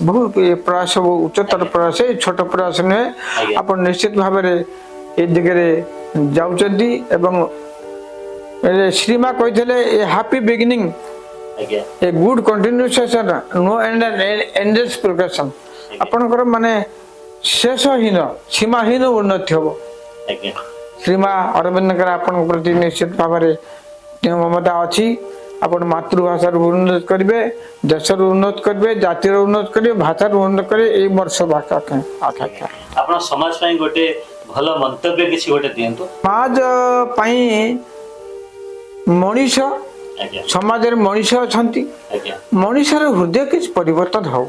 बहुत ये प्रयास उच्चतर प्रयास छोट प्रयास नुहे आज्ञा। आप निश्चित भाव ये दिगरे जाउचंती एवं श्रीमा कहते ए हैप्पी बिगिनिंग आज्ञा a good continuation no end endless progression आपनकर माने शेषहीन सीमाहीन उन्नति हम आज्ञा श्रीमा अरविंद आपण प्रति निश्चित भाव ममता अच्छी आपण मातृभाषा उन्नत करेंगे देशर उन्नत करेंगे जातिर उन्नत करेंगे भाषार उन्नत करेंगे ये वर्ष आकांक्षा आपण समाज ପାଇଁ गोटे भल मंतव्य किसी गोटे दियंतु समाज पाई मनीष आज्ञा समाज मनीष अच्छा आज्ञा मनीषर हृदय किसी परिवर्तन हो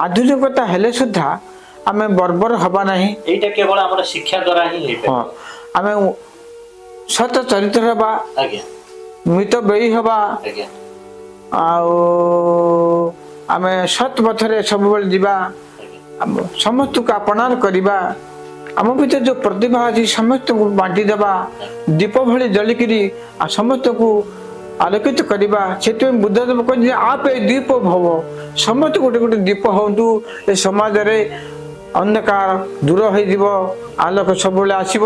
आधुनिकता हेले सुधा आम बर्बर हवा नहीं एटा केवल हमर शिक्षा द्वारा ही हेपे हाँ आम सत चरित्र हवा आज्ञा मृत व्ययी हवा आज्ञा आम सत पथरे सब जीवा समस्त को अपनार करवा आम भर जो प्रतिभा अच्छी समस्त को बांटी देवा दीप भली जलिकी समस्त को आलोकित करवा से बुद्धदेव कहते आप ए दीप भव समस्त गोटे गोटे दीप हूँ ए समाज रे अंधकार दूर हो आलोक सब आसब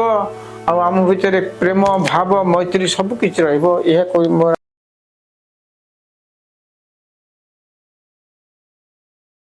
आम भर प्रेम भाव मैत्री सब किसी रहा